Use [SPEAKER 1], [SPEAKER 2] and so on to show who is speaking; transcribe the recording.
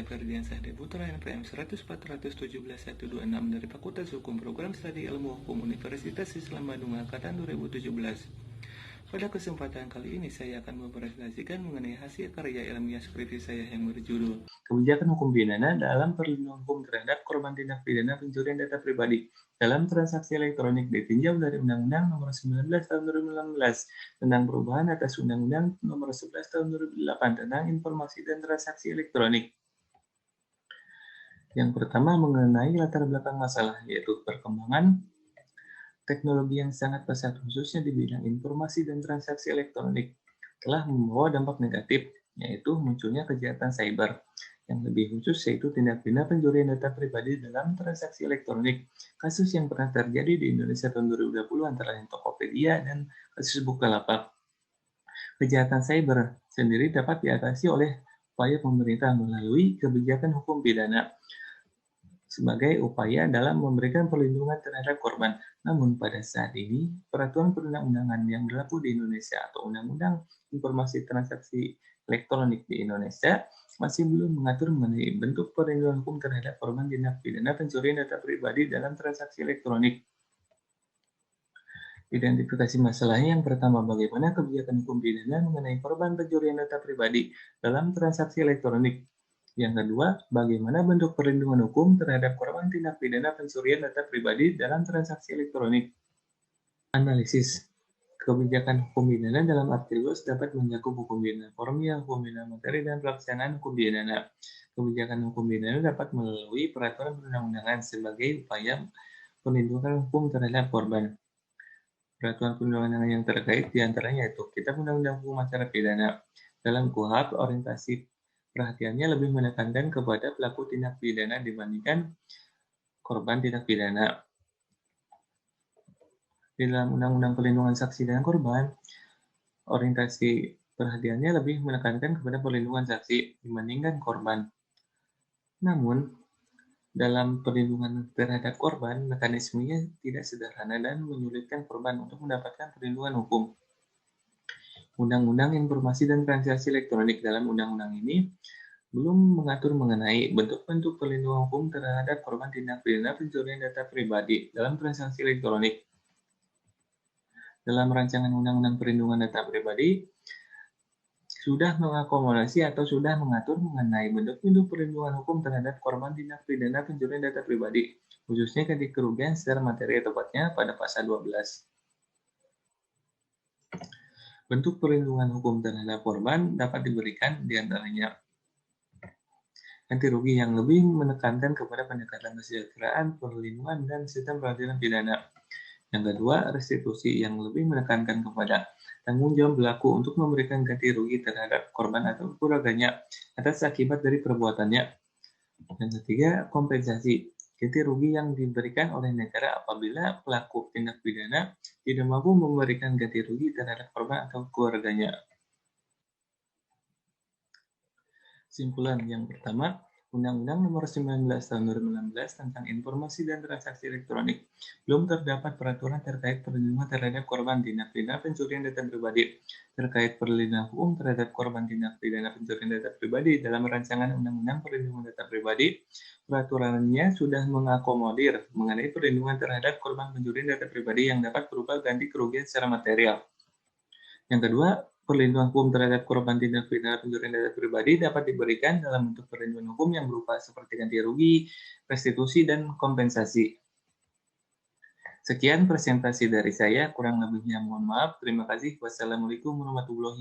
[SPEAKER 1] Ferdiansyah Putra NPM 104-117-126 dari Fakultas Hukum Program Studi Ilmu Hukum Universitas Islam Bandung Angkatan 2017. Pada kesempatan kali ini saya akan mempresentasikan mengenai hasil karya ilmiah skripsi saya yang berjudul Kebijakan Hukum Pidana dalam Perlindungan Hukum Terhadap Korban Tindak Pidana Pencurian Data Pribadi dalam Transaksi Elektronik ditinjau dari Undang-Undang Nomor 19 Tahun 2016 tentang perubahan atas Undang-Undang Nomor 11 Tahun 2008 tentang Informasi dan Transaksi Elektronik. Yang pertama mengenai latar belakang masalah, yaitu perkembangan teknologi yang sangat pesat khususnya di bidang informasi dan transaksi elektronik telah membawa dampak negatif, yaitu munculnya kejahatan cyber. Yang lebih khusus yaitu tindak pidana pencurian data pribadi dalam transaksi elektronik. Kasus yang pernah terjadi di Indonesia tahun 2020 antara lain Tokopedia dan kasus Bukalapak. Kejahatan cyber sendiri dapat diatasi oleh upaya pemerintah melalui kebijakan hukum pidana sebagai upaya dalam memberikan perlindungan terhadap korban. Namun pada saat ini, peraturan perundang-undangan yang berlaku di Indonesia atau Undang-Undang Informasi Transaksi Elektronik di Indonesia masih belum mengatur mengenai bentuk perlindungan hukum terhadap korban tindak pidana pencurian data pribadi dalam transaksi elektronik. Identifikasi masalahnya yang pertama, bagaimana kebijakan hukum pidana mengenai korban pencurian data pribadi dalam transaksi elektronik. Yang kedua, bagaimana bentuk perlindungan hukum terhadap korban tindak pidana pencurian data pribadi dalam transaksi elektronik. Analisis. Kebijakan hukum pidana dalam arti luas dapat mencakup hukum pidana formil, hukum pidana materi, dan pelaksanaan hukum pidana. Kebijakan hukum pidana dapat melalui peraturan perundang-undangan sebagai upaya perlindungan hukum terhadap korban. Peraturan perundang-undangan yang terkait diantaranya yaitu Kitab Undang-Undang Hukum Acara Pidana. Dalam KUHP, orientasi perhatiannya lebih menekankan kepada pelaku tindak pidana dibandingkan korban tindak pidana. Di dalam Undang-Undang Perlindungan Saksi dan Korban, orientasi perhatiannya lebih menekankan kepada perlindungan saksi dibandingkan korban. Namun, dalam perlindungan terhadap korban, mekanismenya tidak sederhana dan menyulitkan korban untuk mendapatkan perlindungan hukum. Undang-Undang Informasi dan Transaksi Elektronik dalam undang-undang ini belum mengatur mengenai bentuk-bentuk perlindungan hukum terhadap korban tindak pidana pencurian data pribadi dalam transaksi elektronik. Dalam rancangan Undang-Undang Perlindungan Data Pribadi, sudah mengakomodasi atau sudah mengatur mengenai bentuk-bentuk perlindungan hukum terhadap korban tindak pidana pencurian data pribadi, khususnya ketika kerugian secara materi tepatnya pada pasal 12. Bentuk perlindungan hukum terhadap korban dapat diberikan diantaranya ganti rugi yang lebih menekankan kepada pendekatan kesejahteraan, perlindungan, dan sistem peradilan pidana. Yang kedua, restitusi yang lebih menekankan kepada tanggung jawab pelaku untuk memberikan ganti rugi terhadap korban atau keluarganya atas akibat dari perbuatannya. Yang ketiga, kompensasi. Ganti rugi yang diberikan oleh negara apabila pelaku tindak pidana tidak mampu memberikan ganti rugi terhadap korban atau keluarganya. Kesimpulan yang pertama, Undang-Undang Nomor 19 Tahun 2016 tentang Informasi dan Transaksi Elektronik belum terdapat peraturan terkait perlindungan terhadap korban tindak pidana pencurian data pribadi. Terkait perlindungan hukum terhadap korban tindak pidana pencurian data pribadi dalam rancangan Undang-Undang Perlindungan Data Pribadi, peraturannya sudah mengakomodir mengenai perlindungan terhadap korban pencurian data pribadi yang dapat berupa ganti kerugian secara material. Yang kedua, perlindungan hukum terhadap korban tindak pidana pencurian data pribadi dapat diberikan dalam bentuk perlindungan hukum yang berupa seperti ganti rugi, restitusi, dan kompensasi. Sekian presentasi dari saya, kurang lebihnya mohon maaf. Terima kasih. Wassalamualaikum warahmatullahi wabarakatuh.